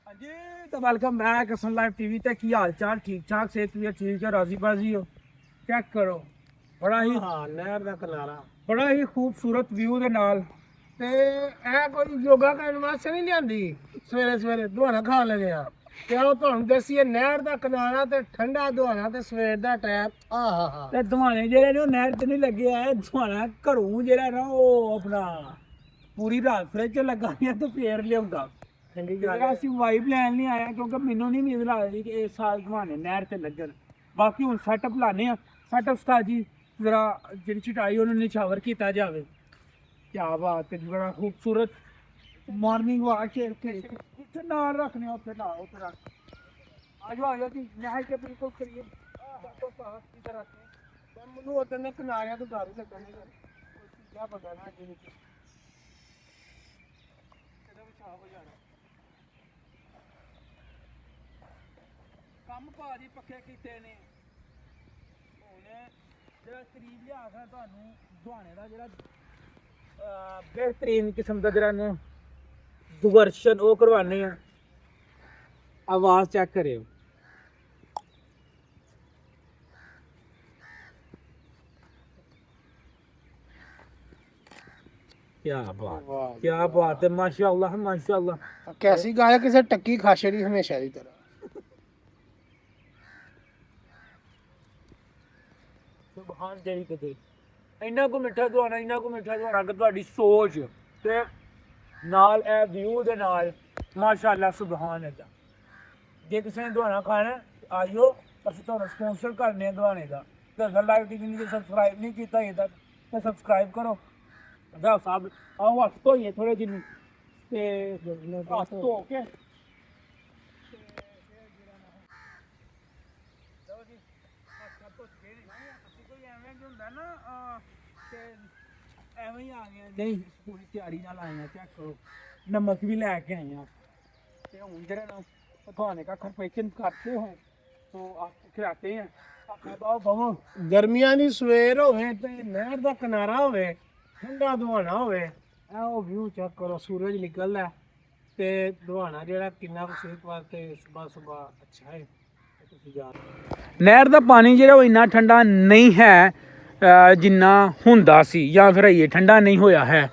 जी तो welcome back सन live TV ते की हाल चाल ठीक ठाक सेहत भी ठीक है राजी बाजी हो चेक करो बड़ा ही नहर का किनारा बड़ा ही खूबसूरत व्यू दे नाल ते ए कोई योगा करने वास्ते नहीं लियांदी सवेरे सवेरे दुआना खा लगे आ ते ओ तुहानू दस्सिए नहर दा किनारा ते ठंडा दुआना ते सवेर दा टाइम ते दुआने जेहड़े ने नहर ते नहीं लगे आ दुआना घरों जेहड़ा ना ओ अपना पूरी रात फ्रिज च लगा ते फेर लियाउंदा ਅਸੀਂ ਵਾਈਬ ਲੈਣ ਨਹੀਂ ਆਇਆ ਕਿਉਂਕਿ ਮੈਨੂੰ ਨਹੀਂ ਉਮੀਦ ਲੱਗਦੀ ਕਿ ਇਸ ਸਾਲ ਤੁਹਾਨੂੰ ਨਹਿਰ ਤੇ ਲੱਗਣ ਬਾਕੀ ਹੁਣ ਸੈਟਅਪ ਲਾਣੇ ਆ ਸੈਟਅਪ ਉਸਤਾਦ ਜੀ ਜ਼ਰਾ ਜਿਹੜੀ ਚਟਾਈ ਉਹਨੂੰ ਨਿਛਾਵਰ ਕੀਤਾ ਜਾਵੇ ਕੀ ਬਾਤ ਹੈ ਬੜਾ ਖੂਬਸੂਰਤ ਮਾਰਨਿੰਗ ਵਾਕ ਹੈ ਇੱਥੇ ਨਾਲ ਰੱਖਣੇ ਉੱਥੇ ਨਾ ਉੱਥੇ ਰੱਖ ਆਜੋ ਜੀ ਨਹਿਰ ਕੇ ਬਿਲਕੁਲ ਕਰੀਏ ਬਾਤੋਂ ਸਾਫ ਕੀ ਤਰ੍ਹਾਂ ਤੇ ਮੈਨੂੰ ਉਧਰ ਨੇ ਕਿਨਾਰਿਆਂ ਤੋਂ ਡਰ ਲੱਗਣ ਨਹੀਂ ਕੀ ਪਤਾ ਨਾ ਜੀ ਕਿਹਦਾ ਵਿਛਾਵ ਹੋ ਜਾਣਾ ਕੰਮ ਭਾਜੀ ਪੱਕੇ ਕੀਤੇ ਨੇ ਹੁਣ ਜਿਹੜਾ ਕਰੀਬ ਲਿਆ ਕੇ ਤੁਹਾਨੂੰ ਦੁਆਣੇ ਦਾ ਜਿਹੜਾ ਬਿਹਤਰੀਨ ਕਿਸਮ ਦਾ ਜਿਹੜਾ ਨੂੰ ਦੁਵਰਸ਼ਨ ਉਹ ਕਰਵਾਣੇ ਆ ਆਵਾਜ਼ ਚੈੱਕ ਕਰਿਓ क्या बात है माशाल्लाह कैसी गाय किसे टक्की खाशरी हमेशा की तरह ਸੁਭਾਨ ਜਿਹੜੀ ਕਿਤੇ ਇੰਨਾ ਕੁ ਮਿੱਠਾ ਦਵਾਣਾ ਇੰਨਾ ਕੁ ਮਿੱਠਾ ਦਵਾਣਾ ਕਿ ਤੁਹਾਡੀ ਸੋਚ ਤੇ ਨਾਲ ਇਹ ਵਿਊ ਦੇ ਨਾਲ ਮਾਸ਼ਾਅੱਲਾ ਸੁਭਾਨ ਅੱਲਾ ਜੇ ਕਿਸੇ ਨੇ ਦਵਾਣਾ ਖਾਣਾ ਆਇਓ ਅਸੀਂ ਤੁਹਾਨੂੰ ਸਪਾਂਸਰ ਕਰਨੇ ਆ ਦਵਾਣੇ ਦਾ ਤੇ ਲਾਈਵ ਟੀਵੀ ਨੂੰ ਸਬਸਕ੍ਰਾਈਬ ਨਹੀਂ ਕੀਤਾ ਇਹ ਤੱਕ ਤਾਂ ਸਬਸਕ੍ਰਾਈਬ ਕਰੋ ਦਾ ਸਾਹਿਬ ਆਓ ਹੱਥ ਧੋਈਏ ਥੋੜੇ ਜਿਹੇ ਤੇ ਹੱਥ ਧੋ ਕੇ ਐਵੇਂ ਹੀ ਆ ਗਏ ਨਹੀਂ ਪੂਰੀ ਤਿਆਰੀ ਨਾਲ ਆਏ ਆ ਚੈੱਕ ਕਰੋ ਨਮਕ ਵੀ ਲੈ ਕੇ ਆਏ ਆ ਤੇ ਹੁਣ ਜਿਹੜਾ ਨਾ ਖਾਣੇ ਦਾ ਖਰਪੇਚਨ ਕਰਤੇ ਹੋ तो आप खिलाते हैं आप बाबू गर्मियां दी सवेर होवे ते नहर दा किनारा होवे ठंडा दुहाना होवे ए ओ व्यू चेक करो सूरज निकलदा ते दुहाना जेड़ा किन्ना कुछ सेहत वास्ते सुबह सुबह अच्छा है ਤੁਸੀਂ ਜਾ ਨਹਿਰ ਦਾ ਪਾਣੀ ਜਿਹੜਾ ਉਹ ਇੰਨਾ ਠੰਡਾ ਨਹੀਂ ਹੈ ਜਿੰਨਾ ਹੁੰਦਾ ਸੀ ਜਾਂ ਫਿਰ ਇਹ ਠੰਡਾ ਨਹੀਂ ਹੋਇਆ ਹੈ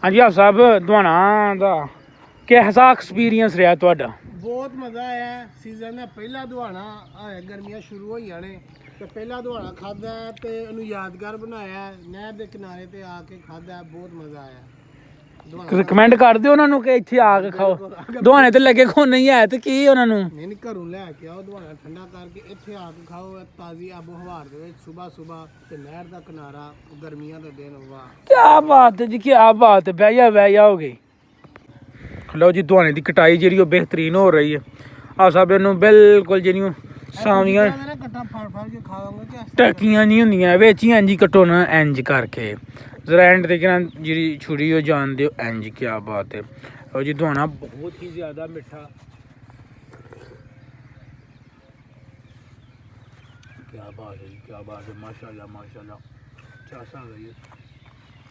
ਹਾਂਜੀ ਆਪ ਸਾਹਿਬ ਦੁਆਣਾ ਦਾ ਕਿਹਦਾ ਐਕਸਪੀਰੀਅੰਸ ਰਿਹਾ ਤੁਹਾਡਾ ਬਹੁਤ ਮਜ਼ਾ ਆਇਆ ਸੀਜ਼ਨ ਦਾ ਪਹਿਲਾ ਦੁਹਾਣਾ ਗਰਮੀਆਂ ਸ਼ੁਰੂ ਹੋਈਆਂ ਨੇ ਤੇ ਪਹਿਲਾ ਦੁਹਾਣਾ ਖਾਦਾ ਤੇ ਉਹਨੂੰ ਯਾਦਗਾਰ ਬਣਾਇਆ ਨਹਿਰ ਦੇ ਕਿਨਾਰੇ ਤੇ ਆ ਕੇ ਖਾਦਾ ਬਹੁਤ ਮਜ਼ਾ ਆਇਆ ਕਮੈਂਟ ਕਰ ਦਿਓ ਉਹਨਾਂ ਨੂੰ ਕਿ ਇੱਥੇ ਆ ਕੇ ਖਾਓ ਦੁਹਾਣੇ ਤੇ ਲੱਗੇ ਕੋ ਨਹੀਂ ਆਇਆ ਤੇ ਕੀ ਉਹਨਾਂ ਨੂੰ ਨਹੀਂ ਘਰੋਂ ਲੈ ਕੇ ਆਓ ਦੁਹਾਣਾ ਠੰਡਾ ਕਰਕੇ ਇੱਥੇ ਆ ਕੇ ਖਾਓ ਤਾਜ਼ੀ ਆਬੋ ਹਵਾ ਦੇ ਵਿੱਚ ਸਵੇਰ ਸਵੇਰ ਤੇ ਨਹਿਰ ਦਾ ਕਿਨਾਰਾ ਗਰਮੀਆਂ ਦੇ ਦਿਨ ਵਾਹ ਕੀ ਬਾਤ ਹੈ ਜੀ ਕੀ ਬਾਤ ਹੈ ਬਹਿ ਜਾ ਹੋ ਗਈ ਲਓ ਜੀ ਦੁਹਾਣੇ ਦੀ ਕਟਾਈ ਜਿਹੜੀ ਉਹ ਬਿਹਤਰੀਨ ਹੋ ਰਹੀ ਹੈ ਆ ਸਭ ਇਹਨੂੰ ਬਿਲਕੁਲ ਜਿਹੜੀਆਂ ਸਾਵੀਆਂ ਕੱਟਾ ਫੜ ਕੇ ਖਾਵਾਂਗੇ ਟਕੀਆਂ ਨਹੀਂ ਹੁੰਦੀਆਂ ਵਿੱਚ ਹੀ ਇੰਜ ਕੱਟੋ ਨਾ ਇੰਜ ਕਰਕੇ ਜ਼ਰਾ ਐਂਡ ਤੇ ਕਿਹਨਾਂ ਜਿਹੜੀ ਛੁਰੀ ਉਹ ਜਾਣਦੇ ਹੋ ਇੰਜ ਕੀ ਬਾਤ ਹੈ ਉਹ ਜੀ ਦੁਹਾਣਾ ਬਹੁਤ ਹੀ ਜ਼ਿਆਦਾ ਮਿੱਠਾ ਕੀ ਬਾਤ ਹੈ ਕੀ ਬਾਤ ਹੈ ਮਾਸ਼ਾਅੱਲਾ ਚਾਸਾ ਗਈ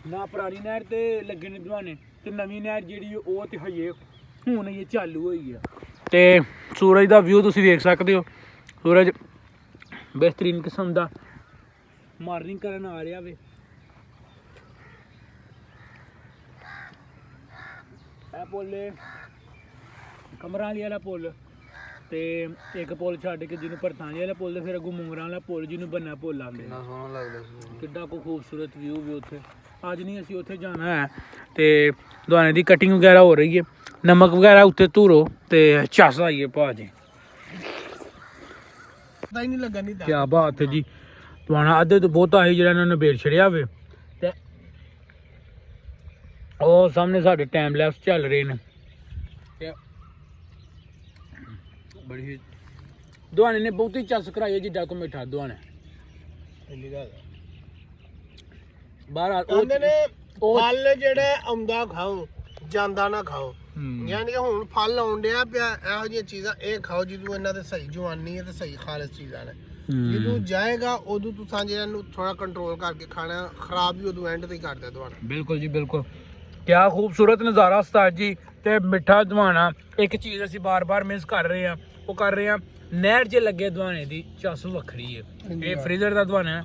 ਨਾ ਪੁਰਾਣੀ ਨਹਿਰ ਤੇ ਲੱਗੇ ਨੇ ਦੁਹਾਣੇ ਤੇ ਨਵੀਂ ਨਹਿਰ ਜਿਹੜੀ ਉਹ ਤੇ ਹਜੇ ਹੁਣ ਇਹ ਚਾਲੂ ਹੋਈ ਆ ਤੇ ਸੂਰਜ ਦਾ ਵਿਊ ਤੁਸੀਂ ਵੇਖ ਸਕਦੇ ਹੋ ਸੂਰਜ ਬਿਹਤਰੀਨ ਕਿਸਮ ਦਾ ਮਾਰਨਿੰਗ ਕਰਨ ਆ ਰਿਹਾ ਵੇ ਇਹ ਪੁੱਲ ਕਮਰਾਂ ਵਾਲਾ ਪੁੱਲ ਤੇ ਇੱਕ ਪੁੱਲ ਛੱਡ ਕੇ ਜਿਹਨੂੰ ਪਰਤਾਨੀ ਵਾਲਾ ਪੁੱਲ ਤੇ ਫਿਰ ਅੱਗੋਂ ਮੁੰਗਰਾਂ ਵਾਲਾ ਪੁੱਲ ਜਿਹਨੂੰ ਬੰਨਾ ਪੁੱਲ ਆਉਂਦੇ ਕਿੰਨਾ ਸੋਹਣਾ ਲੱਗਦਾ ਸੀ ਕਿੱਡਾ ਕੋ ਖੂਬਸੂਰਤ ਵਿਊ ਵੀ ਉੱਥੇ ਅੱਜ ਨਹੀਂ ਅਸੀਂ ਉੱਥੇ ਜਾਣਾ ਹੈ ਤੇ ਦੁਹਾਣੇ ਦੀ ਕਟਿੰਗ ਵਗੈਰਾ ਹੋ ਰਹੀ ਹੈ ਨਮਕ ਵਗੈਰਾ ਉੱਤੇ ਧੂਰੋ ਤੇ ਚੱਸ ਆਈਏ ਭਾਜੀ ਪਤਾ ਹੀ ਨਹੀਂ ਲੱਗਾ ਨਹੀਂ ਕੀ ਬਾਤ ਹੈ ਜੀ ਦੁਹਾਣਾ ਅੱਧੇ ਤੋਂ ਬਹੁਤਾ ਹੀ ਜਿਹੜਾ ਇਹਨਾਂ ਨੇ ਬੇੜ ਛੜਿਆ ਵੇ ਤੇ ਉਹ ਸਾਹਮਣੇ ਸਾਡੇ ਟਾਈਮ ਲੈਪਸ ਚੱਲ ਰਹੇ ਨੇ ਤੇ ਬੜੀ ਦੁਹਾਣੇ ਨੇ ਬਹੁਤੀ ਚੱਸ ਕਰਾਈ ਹੈ ਜਿੱਡਾ ਕੋ ਮਿੱਠਾ ਦੁਹਾਣਾ ਇੰਨੀ ਗੱਲ ਬਾਹਰ ਕਹਿੰਦੇ ਨੇ ਫਲ ਜਿਹੜੇ ਆਉਂਦਾ ਖਾਓ ਜਾਂਦਾ ਨਾ ਖਾਓ ਯਾਨੀ ਕਿ ਹੁਣ ਫਲ ਆਉਣ ਡਿਆ ਪਿਆ ਇਹੋ ਜਿਹੀਆਂ ਚੀਜ਼ਾਂ ਇਹ ਖਾਓ ਜਦੋਂ ਇਹਨਾਂ ਦੇ ਸਹੀ ਜਵਾਨੀ ਹੈ ਤੇ ਸਹੀ ਖਾਲਸ ਚੀਜ਼ਾਂ ਨੇ ਜਦੋਂ ਜਾਏਗਾ ਉਦੋਂ ਤੁਸੀਂ ਜਿਹੜਾ ਨੂੰ ਥੋੜਾ ਕੰਟਰੋਲ ਕਰਕੇ ਖਾਣਾ ਖਰਾਬ ਵੀ ਉਦੋਂ ਐਂਡ ਤੇ ਹੀ ਕਰਦਾ ਦੁਆਰਾ ਬਿਲਕੁਲ ਜੀ ਬਿਲਕੁਲ ਕਿਆ ਖੂਬਸੂਰਤ ਨਜ਼ਾਰਾ ਉਸਤਾਦ ਜੀ। ਤੇ ਮਿੱਠਾ ਦਵਾਣਾ, ਇੱਕ ਚੀਜ਼ ਅਸੀਂ ਬਾਰ-ਬਾਰ ਮਿਸ ਕਰ ਰਹੇ ਹਾਂ, ਉਹ ਕਰ ਰਹੇ ਹਾਂ ਨਹਿਰ 'ਚ ਲੱਗੇ ਦਵਾਣੇ ਦੀ ਚਸ ਵੱਖਰੀ ਹੈ। ਇਹ ਫਰੀਜ਼ਰ ਦਾ ਦਵਾਣਾ ਹੈ,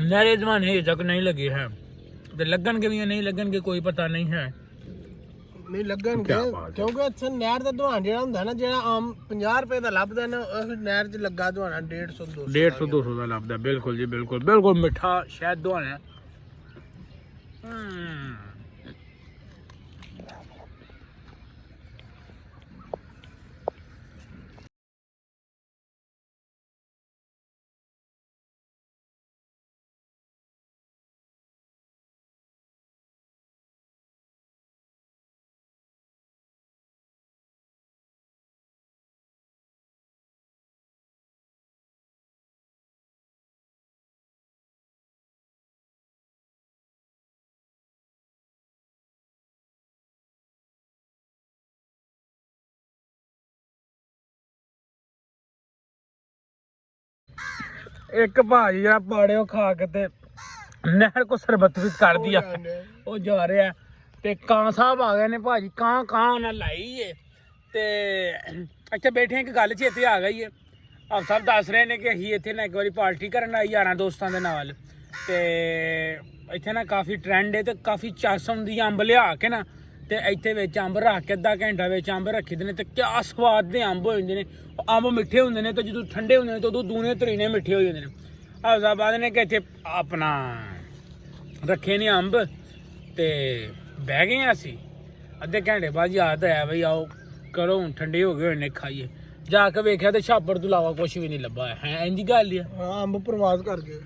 ਨਹਿਰੇ ਦਵਾਣੇ ਹਜੇ ਤੱਕ ਨਹੀਂ ਲੱਗੇ ਹੈ, ਤੇ ਲੱਗਣਗੇ ਵੀ ਜਾਂ ਨਹੀਂ ਲੱਗਣਗੇ ਕੋਈ ਪਤਾ ਨਹੀਂ ਹੈ। ਨਹੀਂ ਲੱਗਣਗੇ, ਕਿਉਂਕਿ ਇੱਥੇ ਨਹਿਰ ਦਾ ਦਵਾਨ ਜਿਹੜਾ ਹੁੰਦਾ ਨਾ, ਜਿਹੜਾ ਆਮ 50 ਰੁਪਏ ਦਾ ਲੱਭਦਾ ਨਾ, ਉਹ ਨਹਿਰ 'ਚ ਲੱਗਾ ਦਵਾਨਾ 150 200 ਦਾ ਲੱਭਦਾ। ਬਿਲਕੁਲ ਜੀ ਬਿਲਕੁਲ, ਬਿਲਕੁਲ ਮਿੱਠਾ ਸ਼ਾਇਦ ਦਵਾਣਾ। ਇੱਕ ਭਾਜੀ ਜਿਹੜਾ ਪਾੜਿਓ ਖਾ ਕੇ ਤੇ ਨਹਿਰ ਕੋ ਸਰਬਤਵਿਤ ਕਰ ਦਿਆ, ਉਹ ਜਾ ਰਿਹਾ। ਤੇ ਕਾਂ ਸਾਹਿਬ ਆ ਗਏ ਨੇ ਭਾਜੀ, ਕਾਂ ਉਹਨਾਂ ਲਾਈ ਏ। ਤੇ ਇੱਥੇ ਬੈਠੇ ਇੱਕ ਗੱਲ ਚੇਤੇ ਆ ਗਈ ਏ। ਆਪ ਸਾਹਿਬ ਦੱਸ ਰਹੇ ਨੇ ਕਿ ਅਸੀਂ ਇੱਥੇ ਨਾ ਇੱਕ ਵਾਰੀ ਪਾਰਟੀ ਕਰਨ ਆਈ ਯਾਰਾਂ ਦੋਸਤਾਂ ਦੇ ਨਾਲ, ਤੇ ਇੱਥੇ ਨਾ ਕਾਫੀ ਟ੍ਰੈਂਡ ਹੈ ਤੇ ਕਾਫੀ ਚਸ ਹੁੰਦੀ ਅੰਬ ਲਿਆ ਕੇ ਨਾ, ਤੇ ਇੱਥੇ ਵਿੱਚ ਅੰਬ ਰੱਖ ਕੇ ਅੱਧਾ ਘੰਟਾ ਵਿੱਚ ਅੰਬ ਰੱਖੀ ਦੇ ਨੇ, ਤੇ ਕਿਆ ਸਵਾਦ ਦੇ ਅੰਬ ਹੋ ਜਾਂਦੇ ਨੇ। ਅੰਬ ਮਿੱਠੇ ਹੁੰਦੇ ਨੇ, ਤੇ ਜਦੋਂ ਠੰਡੇ ਹੁੰਦੇ ਨੇ ਤਾਂ ਉਦੋਂ ਦੂਨੇ ਤਰੀਨੇ ਮਿੱਠੇ ਹੋ ਜਾਂਦੇ ਨੇ। ਆਪ ਸਾਹਿਬ ਆਖਦੇ ਨੇ ਕਿ ਇੱਥੇ ਆਪਣਾ ਰੱਖੇ ਨੇ ਅੰਬ, ਤੇ ਬਹਿ ਗਏ ਅਸੀਂ। ਅੱਧੇ ਘੰਟੇ ਬਾਅਦ ਯਾਦ ਆਇਆ ਬਈ ਆਓ ਕਰੋ, ਹੁਣ ਠੰਡੇ ਹੋ ਗਏ ਹੋਏ ਨੇ, ਖਾਈਏ। ਜਾ ਕੇ ਵੇਖਿਆ ਤੇ ਛਾਪੜ ਤੋਂ ਇਲਾਵਾ ਕੁਛ ਵੀ ਨਹੀਂ ਲੱਭਾ ਹੈ। ਇੰਝ ਗੱਲ ਹੀ ਆ। ਹਾਂ, ਅੰਬ ਪ੍ਰਵਾਸ ਕਰ ਗਏ।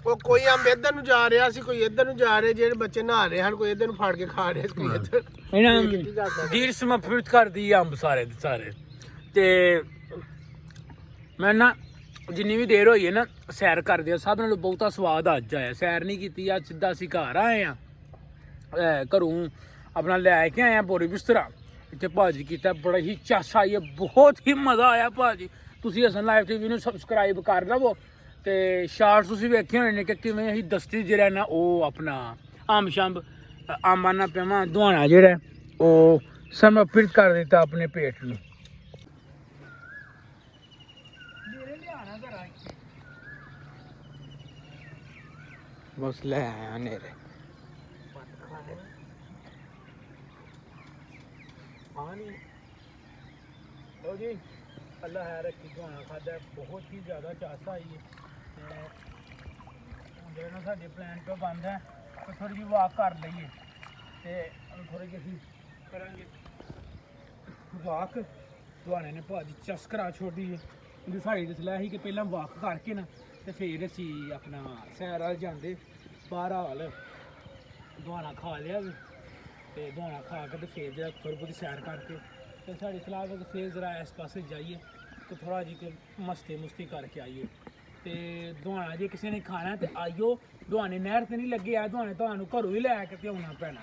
ਉਹ ਕੋਈ ਅੰਬ ਇੱਧਰ ਨੂੰ ਜਾ ਰਿਹਾ ਸੀ, ਕੋਈ ਇੱਧਰ ਨੂੰ ਜਾ ਰਿਹਾ, ਜਿਹੜੇ ਬੱਚੇ ਨਹਾ ਰਹੇ ਹਨ, ਕੋਈ ਇੱਧਰ ਨੂੰ ਫੜ ਕੇ ਖਾ ਰਿਹਾ ਸੀ, ਕੋਈ ਇੱਧਰ। ਇਹਨਾਂ ਦੀਰ ਸਮਰਪਿਤ ਕਰਦੀ ਅੰਬ ਸਾਰੇ ਦੇ ਸਾਰੇ। ਤੇ ਮੈਂ ਨਾ ਜਿੰਨੀ ਵੀ ਦੇਰ ਹੋਈ ਹੈ ਨਾ ਸੈਰ ਕਰਦੇ ਆ, ਸਭ ਨਾਲੋਂ ਬਹੁਤਾ ਸਵਾਦ ਅੱਜ ਆਇਆ। ਸੈਰ ਨਹੀਂ ਕੀਤੀ ਅੱਜ, ਸਿੱਧਾ ਅਸੀਂ ਘਰ ਆਏ ਆ, ਘਰੋਂ ਆਪਣਾ ਲੈ ਕੇ ਆਏ ਆ ਬੋਰੀ ਬਿਸਤਰਾ। ਇੱਥੇ ਭਾਜੀ ਕੀਤਾ, ਬੜਾ ਹੀ ਚਸ ਆਈ ਹੈ, ਬਹੁਤ ਹੀ ਮਜ਼ਾ ਆਇਆ ਭਾਜੀ। ਤੁਸੀਂ ਹਸਨ ਲਾਈਵ ਟੀਵੀ ਨੂੰ ਸਬਸਕ੍ਰਾਈਬ ਕਰ ਲਵੋ, ਤੇ ਸ਼ਾਰਟਸ ਤੁਸੀਂ ਵੇਖੇ ਹੋਣੇ ਨੇ ਕਿ ਕਿਵੇਂ ਅਸੀਂ ਦਸਤੀ ਜਿਹੜਾ ਨਾ ਉਹ ਆਪਣਾ ਅੰਬ ਸ਼ੰਬ ਆਮਾਨਾ ਪਿਆਵਾ ਦਵਾਣਾ ਜਿਹੜਾ ਉਹ ਸਮਰਪਿਤ ਕਰ ਦਿੱਤਾ ਆਪਣੇ ਪੇਟ ਨੂੰ। ਬਸ ਲੈ ਆਇਆ ਨੇਰੇ ਪਾਣੀ। ਲੋ ਜੀ, ਅੱਲਾ ਹੈ ਰੱਖੀ ਦਵਾਣਾ ਖਾਦਾ, ਬਹੁਤ ਹੀ ਜ਼ਿਆਦਾ ਚਾਸ ਆਈ ਹੈ। ਜਿਹੜੇ ਨਾ ਸਾਡੇ ਪਲਾਨ ਤੋਂ ਬੰਦ ਹੈ, ਤਾਂ ਥੋੜੀ ਜਿਹੀ ਵਾਕ ਕਰ ਲਈਏ, ਤੇ ਥੋੜੀ ਜਿਹੀ ਕਰਾਂਗੇ ਵਾਕ। ਦਵਾਣੇ ਨੇ ਭਾਜੀ ਚਸ ਕਰਾ ਛੋੜੀ ਹੈ। ਉਹਦੀ ਸਾਡੀ ਸਲਾਹ ਸੀ ਕਿ ਪਹਿਲਾਂ ਵਾਕ ਕਰਕੇ ਨਾ ਤੇ ਫਿਰ ਅਸੀਂ ਆਪਣਾ ਸੈਰ ਵੱਲ ਜਾਂਦੇ। ਬਾਹਰ ਹਾਲ ਦਵਾਣਾ ਖਾ ਲਿਆ ਵੀ, ਤੇ ਦਵਾਣਾ ਖਾ ਕੇ ਤੇ ਫਿਰ ਜਿਹੜਾ ਥੋੜ੍ਹੀ ਬਹੁਤੀ ਸੈਰ ਕਰਕੇ ਤੇ ਸਾਡੀ ਸਲਾਹ ਵਿੱਚ ਫਿਰ ਜ਼ਰਾ ਇਸ ਪਾਸੇ ਜਾਈਏ, ਤੇ ਥੋੜ੍ਹਾ ਜਿਹੀ ਮਸਤੀ ਮੁਸਤੀ ਕਰਕੇ ਆਈਏ। ਤੇ ਦਵਾਣਾ ਜੇ ਕਿਸੇ ਨੇ ਖਾਣਾ ਤੇ ਆਈਓ, ਦਵਾਣੇ ਨਹਿਰ ਤੇ ਨਹੀਂ ਲੱਗੇ ਆ, ਦਵਾਣੇ ਤੁਹਾਨੂੰ ਘਰੋਂ ਹੀ ਲੈ ਕੇ ਤੇ ਆਉਣਾ ਪੈਣਾ।